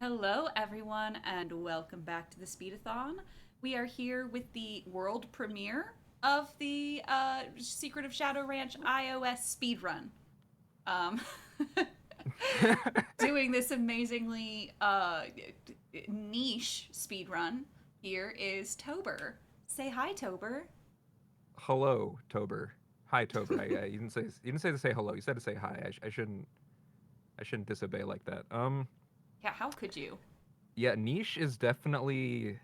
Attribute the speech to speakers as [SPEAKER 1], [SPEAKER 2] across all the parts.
[SPEAKER 1] Hello, everyone, and welcome back to the Speedathon. We are here with the world premiere of the Secret of Shadow Ranch iOS speedrun. Um, doing this amazingly niche speedrun here is Toburr. Say hi, Toburr.
[SPEAKER 2] Hello, Tober. Hi, Tober. You didn't say to say hello. You said to say hi. I shouldn't disobey like that.
[SPEAKER 1] Yeah, how could you?
[SPEAKER 2] Yeah, niche is definitely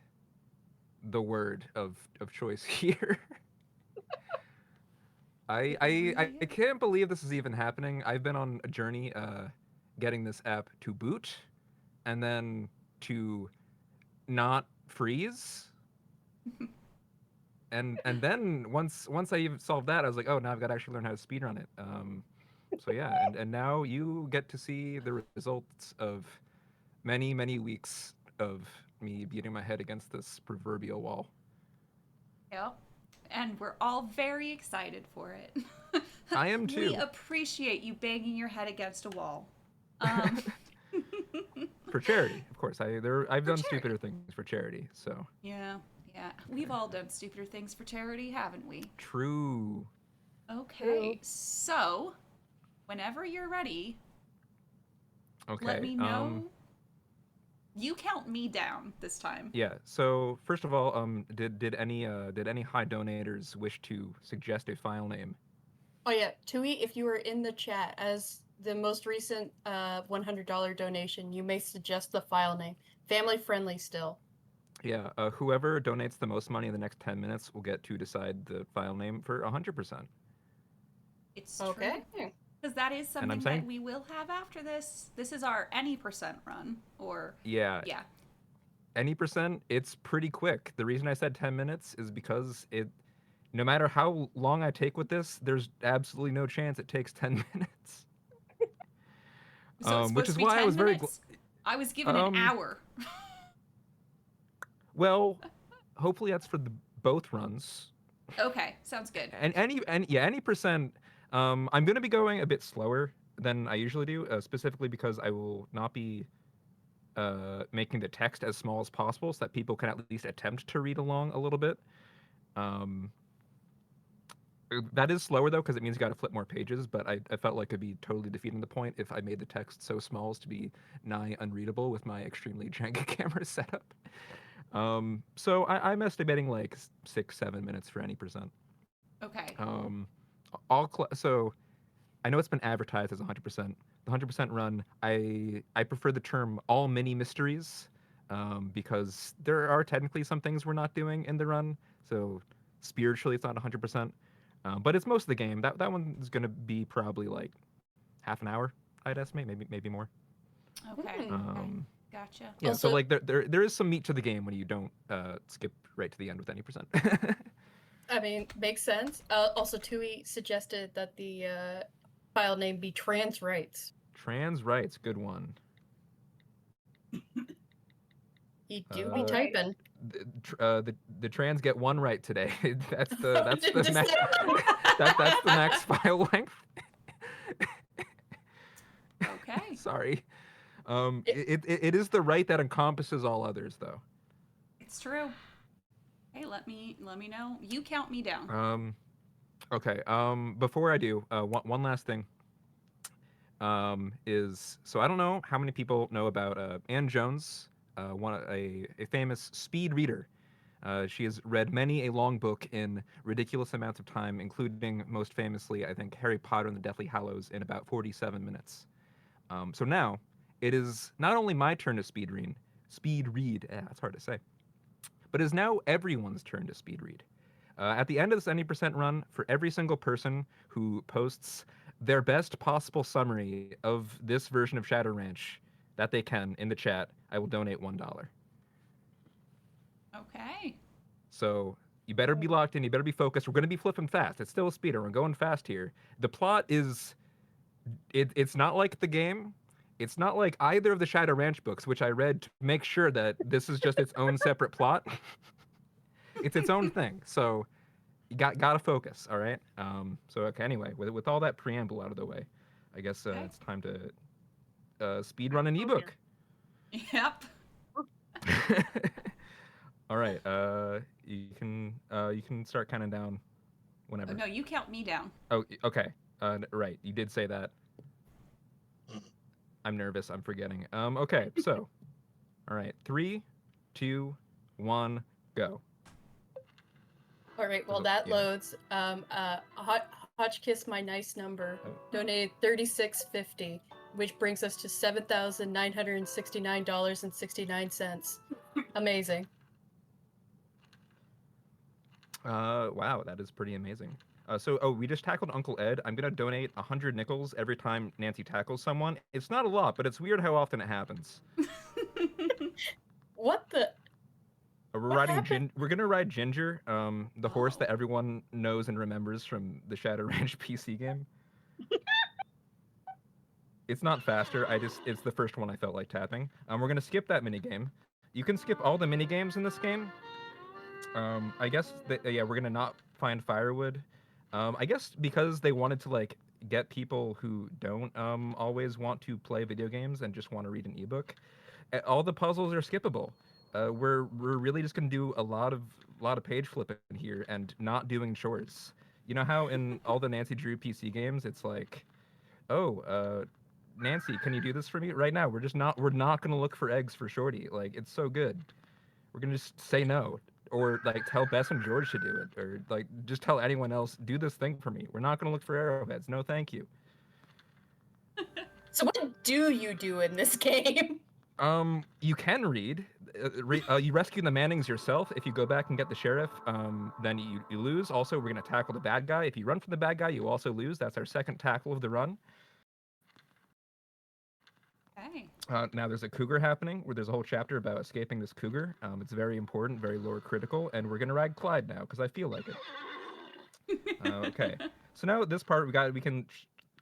[SPEAKER 2] the word of choice here. I
[SPEAKER 1] It
[SPEAKER 2] I I
[SPEAKER 1] really is.
[SPEAKER 2] can't believe this is even happening. I've been on a journey getting this app to boot and then to not freeze. And then once I even solved that, I was like, oh, now I've got to actually learn how to speedrun it. So yeah, and now you get to see the results of many weeks of me beating my head against this proverbial wall.
[SPEAKER 1] Yep. And we're all very excited for it.
[SPEAKER 2] I am
[SPEAKER 1] We
[SPEAKER 2] too.
[SPEAKER 1] appreciate you banging your head against a wall. Um,
[SPEAKER 2] For charity, of course. I've
[SPEAKER 1] for
[SPEAKER 2] done stupider
[SPEAKER 1] charity.
[SPEAKER 2] things for charity. So
[SPEAKER 1] Yeah, yeah. We've all done stupider things for charity, haven't we?
[SPEAKER 2] true.
[SPEAKER 1] Okay,
[SPEAKER 3] True.
[SPEAKER 1] so whenever you're ready, let
[SPEAKER 2] Okay.
[SPEAKER 1] me know. You count me down this time.
[SPEAKER 2] Yeah. So first of all, did any high donators wish to suggest a file name?
[SPEAKER 3] Oh yeah, Tui, if you were in the chat as the most recent $100 donation, you may suggest the file name. Family friendly still.
[SPEAKER 2] Yeah. Whoever donates the most money in the next 10 minutes will get to decide the file name for 100%.
[SPEAKER 1] It's true.
[SPEAKER 3] Okay.
[SPEAKER 1] Because that is
[SPEAKER 2] And I'm
[SPEAKER 1] something that
[SPEAKER 2] saying,
[SPEAKER 1] we will have after this. This is our any percent run. Or,
[SPEAKER 2] yeah,
[SPEAKER 1] yeah.
[SPEAKER 2] any percent, it's pretty quick. The reason I said 10 minutes is because no matter how long I take with this, there's absolutely no chance it takes 10 minutes.
[SPEAKER 1] So it's
[SPEAKER 2] Which
[SPEAKER 1] supposed to
[SPEAKER 2] is
[SPEAKER 1] be
[SPEAKER 2] why I
[SPEAKER 1] 10
[SPEAKER 2] was
[SPEAKER 1] minutes? I was given an
[SPEAKER 2] um,
[SPEAKER 1] hour.
[SPEAKER 2] well, hopefully that's for both runs.
[SPEAKER 1] Okay, sounds good.
[SPEAKER 2] Any percent. I'm going to be going a bit slower than I usually do, specifically because I will not be making the text as small as possible so that people can at least attempt to read along a little bit. Um, that is slower though, because it means you got to flip more pages. But I felt like it'd be totally defeating the point if I made the text so small as to be nigh unreadable with my extremely janky camera setup. So I'm estimating like 6-7 minutes for any percent.
[SPEAKER 1] Okay.
[SPEAKER 2] Um, so I know it's been advertised as 100%. The 100% run, I prefer the term all mini mysteries, because there are technically some things we're not doing in the run. So spiritually, it's not 100%, but it's most of the game. That one is going to be probably like half an hour, I'd estimate, maybe more.
[SPEAKER 1] Okay.
[SPEAKER 3] Hmm.
[SPEAKER 1] Okay.
[SPEAKER 2] Um,
[SPEAKER 1] Gotcha.
[SPEAKER 2] yeah, so
[SPEAKER 3] Also,
[SPEAKER 2] like there is some meat to the game when you don't skip right to the end with any percent.
[SPEAKER 3] I mean, makes sense. Also, Tui suggested that the file name be trans rights.
[SPEAKER 2] Trans rights, good one.
[SPEAKER 3] He do be
[SPEAKER 2] Uh,
[SPEAKER 1] Okay.
[SPEAKER 3] typing.
[SPEAKER 2] the trans get one right today. That's the
[SPEAKER 3] Just
[SPEAKER 2] max.
[SPEAKER 3] saying.
[SPEAKER 2] That's the max file length.
[SPEAKER 1] Okay.
[SPEAKER 2] Sorry.
[SPEAKER 3] It-
[SPEAKER 2] It is the right that encompasses all others, though.
[SPEAKER 1] It's true. Hey, let me know. You count me down.
[SPEAKER 2] Um, okay. Before I do, one last thing. Is so I don't know how many people know about Anne Jones, a famous speed reader. She has read many a long book in ridiculous amounts of time, including most famously, I think, Harry Potter and the Deathly Hallows in about 47 minutes. So now it is not only my turn to speed read. It's hard to say, but it is now everyone's turn to speed read. At the end of this any percent run, for every single person who posts their best possible summary of this version of Shadow Ranch that they can in the chat, I will donate $1.
[SPEAKER 1] Okay.
[SPEAKER 2] So you better be locked in. You better be focused. We're going to be flipping fast. It's still a speeder. We're going fast here. The plot is it's not like the game. It's not like either of the Shadow Ranch books, which I read to make sure that this is just its own separate plot. It's its own thing. So you gotta focus. All right. So okay. Anyway, with all that preamble out of the way, I guess
[SPEAKER 1] Okay.
[SPEAKER 2] it's time to speed run an ebook.
[SPEAKER 1] Yep.
[SPEAKER 2] All right. You can start counting down
[SPEAKER 1] Oh,
[SPEAKER 2] whenever.
[SPEAKER 1] no, you count me down.
[SPEAKER 2] Oh, okay. Right. You did say that. I'm nervous. I'm forgetting. Okay. So, all right. 3, 2, 1, go.
[SPEAKER 3] All right,
[SPEAKER 2] There's
[SPEAKER 3] while that
[SPEAKER 2] yeah.
[SPEAKER 3] loads, Hotchkiss My Nice Number
[SPEAKER 2] Oh.
[SPEAKER 3] donated $36.50, which brings us to $7,969.69. Amazing.
[SPEAKER 2] Wow, that is pretty amazing. So we just tackled Uncle Ed. I'm gonna donate 100 nickels every time Nancy tackles someone. It's not a lot, but it's weird how often it happens.
[SPEAKER 3] What the? What happened?
[SPEAKER 2] We're gonna ride Ginger, the horse
[SPEAKER 1] Oh.
[SPEAKER 2] that everyone knows and remembers from the Shadow Ranch PC game. It's not faster. It's the first one I felt like tapping. We're gonna skip that mini game. You can skip all the mini games in this game. I guess that, yeah, we're gonna not find firewood. I guess because they wanted to like get people who don't always want to play video games and just want to read an ebook. All the puzzles are skippable. We're really just gonna do a lot of page flipping here and not doing chores. You know how in all the Nancy Drew PC games, it's like, oh, Nancy, can you do this for me right now? We're not gonna look for eggs for Shorty. Like it's so good. We're gonna just say no, or like tell Bess and George to do it, or like just tell anyone else do this thing for me. We're not gonna look for arrowheads. No, thank you.
[SPEAKER 3] So what do you do in this game?
[SPEAKER 2] You can read. You rescue the Mannings yourself. If you go back and get the sheriff, then you lose. Also, we're gonna tackle the bad guy. If you run from the bad guy, you also lose. That's our second tackle of the run.
[SPEAKER 1] Okay.
[SPEAKER 2] Now there's a cougar happening, where there's a whole chapter about escaping this cougar. It's very important, very lore critical, and we're gonna ride Clyde now because I feel like it. Okay. So now at this part, we can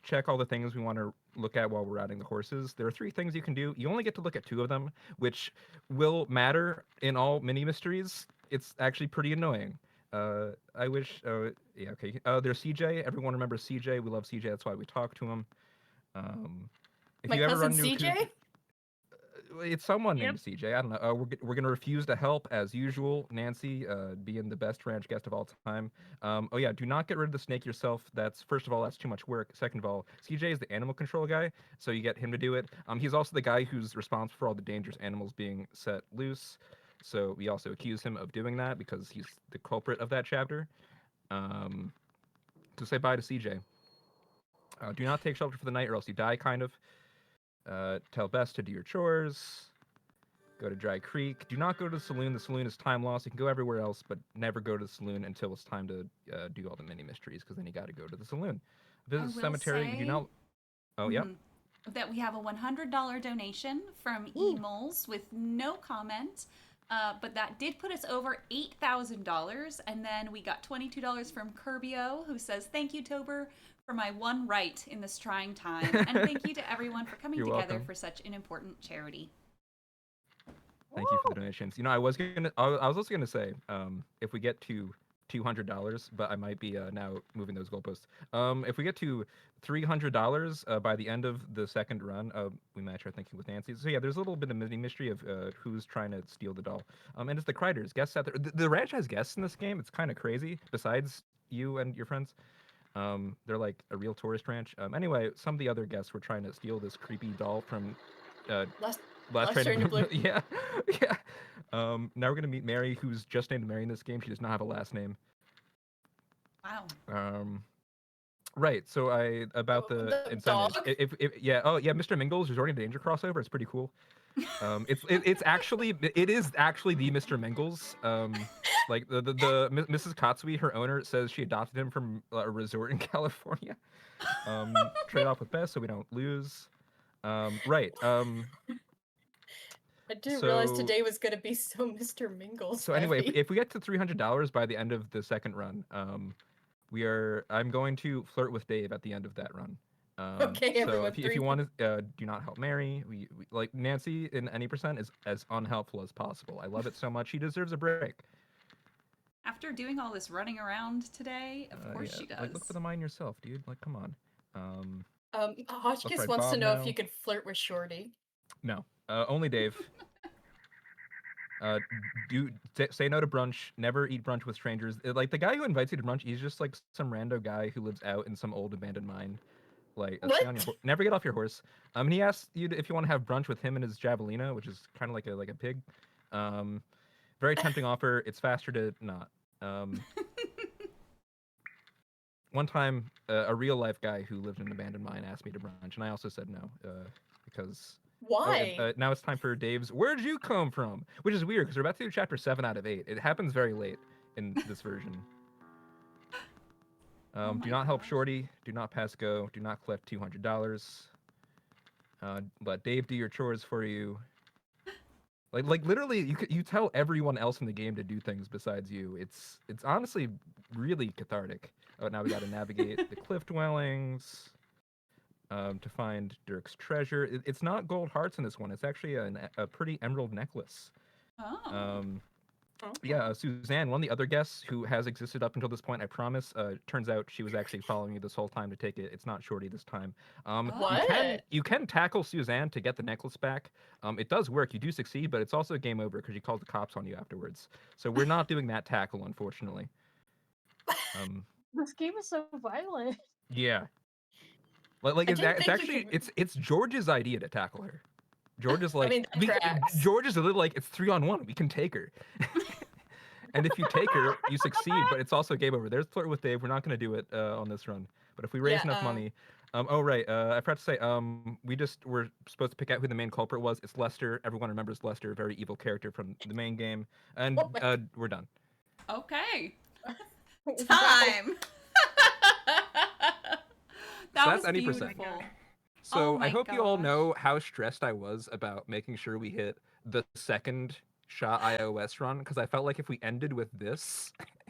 [SPEAKER 2] check all the things we want to look at while we're riding the horses. There are 3 things you can do. You only get to look at 2 of them, which will matter in all mini mysteries. It's actually pretty annoying. I wish. Yeah. Okay. There's CJ. Everyone remembers CJ. We love CJ. That's why we talk to him. Um, if
[SPEAKER 3] My
[SPEAKER 2] you ever
[SPEAKER 3] cousin
[SPEAKER 2] run into a
[SPEAKER 3] CJ?
[SPEAKER 2] cougar, it's someone
[SPEAKER 4] Yep.
[SPEAKER 2] named CJ. I don't know. We're gonna refuse to help as usual. Nancy, being the best ranch guest of all time. Oh yeah, do not get rid of the snake yourself. That's first of all, that's too much work. Second of all, CJ is the animal control guy, so you get him to do it. He's also the guy who's responsible for all the dangerous animals being set loose. So we also accuse him of doing that because he's the culprit of that chapter. Um, to say bye to CJ. Do not take shelter for the night, or else you die. Kind of. Tell Bess to do your chores. Go to Dry Creek. Do not go to the saloon. The saloon is time loss. You can go everywhere else, but never go to the saloon until it's time to do all the mini mysteries, because then you got to go to the saloon. Visit
[SPEAKER 1] I
[SPEAKER 2] the
[SPEAKER 1] will
[SPEAKER 2] cemetery. You do
[SPEAKER 1] say
[SPEAKER 2] not. Oh, yep.
[SPEAKER 1] that we have a $100 donation from
[SPEAKER 3] Woo.
[SPEAKER 1] Emols with no comment. But that did put us over $8,000. And then we got $22 from Kirbio, who says, "Thank you, Toburr, for my one right in this trying time. And thank you to everyone for coming
[SPEAKER 2] You're
[SPEAKER 1] together
[SPEAKER 2] welcome.
[SPEAKER 1] for such an important charity."
[SPEAKER 2] Thank you for the donations. I was also gonna say, if we get to $200, but I might be now moving those goalposts. If we get to $300 by the end of the second run, we match our thinking with Nancy. So yeah, there's a little bit of mini mystery of who's trying to steal the doll. And it's the Kriders, guests out there. The ranch has guests in this game. It's kind of crazy. Besides you and your friends, they're like a real tourist ranch. Anyway, some of the other guests were trying to steal this creepy doll from
[SPEAKER 3] Last
[SPEAKER 2] Last
[SPEAKER 3] Train
[SPEAKER 2] Train
[SPEAKER 3] to Blue.
[SPEAKER 2] Yeah, yeah. Now we're gonna meet Mary, who's just named Mary in this game. She does not have a last name.
[SPEAKER 1] Wow.
[SPEAKER 2] Right. So about the
[SPEAKER 3] The
[SPEAKER 2] incentives.
[SPEAKER 3] dog?
[SPEAKER 2] If yeah, oh yeah, Mr. Mingles resorting to danger crossover. It's pretty cool. It's actually it is actually the Mr. Mingles. Like Mrs. Katsui, her owner, says she adopted him from a resort in California. Trade off with Bess so we don't lose. Right.
[SPEAKER 3] I didn't realize
[SPEAKER 2] So
[SPEAKER 3] today was gonna be so Mr. Mingles
[SPEAKER 2] so anyway,
[SPEAKER 3] heavy.
[SPEAKER 2] if we get to $300 by the end of the second run, I'm going to flirt with Dave at the end of that run.
[SPEAKER 3] Okay,
[SPEAKER 2] So
[SPEAKER 3] everyone,
[SPEAKER 2] if you want to do not help Mary, we like Nancy in any percent is as unhelpful as possible. I love it so much. She deserves a break.
[SPEAKER 1] After doing all this running around today, of course
[SPEAKER 2] Yeah,
[SPEAKER 1] she does.
[SPEAKER 2] like look for the mine yourself, dude. Like come on. Let's
[SPEAKER 3] Hotchkiss
[SPEAKER 2] ride
[SPEAKER 3] wants to
[SPEAKER 2] Bob
[SPEAKER 3] know
[SPEAKER 2] now.
[SPEAKER 3] if you could flirt with Shorty.
[SPEAKER 2] No. Only Dave. Say no to brunch. Never eat brunch with strangers. Like the guy who invites you to brunch, he's just like some rando guy who lives out in some old abandoned mine. Like stay on your
[SPEAKER 3] What?
[SPEAKER 2] never get off your horse. He asks you if you want to have brunch with him and his javelina, which is kind of like a pig. Um, very tempting offer. It's faster to not. Um, one time, a real life guy who lived in an abandoned mine asked me to brunch, and I also said no because.
[SPEAKER 3] Why?
[SPEAKER 2] Now it's time for Dave's "Where'd you come from?" Which is weird because we're about to do chapter 7 out of 8. It happens very late in this version.
[SPEAKER 1] Oh
[SPEAKER 2] Do
[SPEAKER 1] my
[SPEAKER 2] not help
[SPEAKER 1] gosh.
[SPEAKER 2] Shorty. Do not pass go. Do not collect $200. Let Dave do your chores for you. Like literally, you tell everyone else in the game to do things besides you. It's honestly really cathartic. Oh, now we got to navigate the cliff dwellings. To find Dirk's treasure. It's not gold hearts in this one. It's actually a pretty emerald necklace.
[SPEAKER 1] Oh.
[SPEAKER 2] Yeah, Suzanne, one of the other guests who has existed up until this point, I promise. Turns out she was actually following you this whole time to take it. It's not Shorty this time.
[SPEAKER 3] What?
[SPEAKER 2] You can tackle Suzanne to get the necklace back. It does work. You do succeed, but it's also game over because she calls the cops on you afterwards. So we're not doing that tackle, unfortunately.
[SPEAKER 4] This game is so violent.
[SPEAKER 2] Yeah. Like
[SPEAKER 3] I
[SPEAKER 2] it's,
[SPEAKER 3] didn't
[SPEAKER 2] it's
[SPEAKER 3] think you
[SPEAKER 2] actually
[SPEAKER 3] could-
[SPEAKER 2] it's George's idea to tackle her. George is like,
[SPEAKER 3] that tracks.
[SPEAKER 2] George is a little like, it's 3-on-1. We can take her. And if you take her, you succeed, but it's also game over. There's flirt with Dave. We're not going to do it on this run. But if we raise enough money, oh right, I forgot to say, we're supposed to pick out who the main culprit was. It's Lester. Everyone remembers Lester, very evil character from the main game, and we're done.
[SPEAKER 1] Okay.
[SPEAKER 3] Wow.
[SPEAKER 1] Time. That
[SPEAKER 2] So
[SPEAKER 1] was
[SPEAKER 2] that's any
[SPEAKER 1] beautiful.
[SPEAKER 2] percent.
[SPEAKER 1] Oh
[SPEAKER 2] So
[SPEAKER 1] my
[SPEAKER 2] I hope you all
[SPEAKER 1] gosh.
[SPEAKER 2] know how stressed I was about making sure we hit the second shot iOS run because I felt like if we ended with this,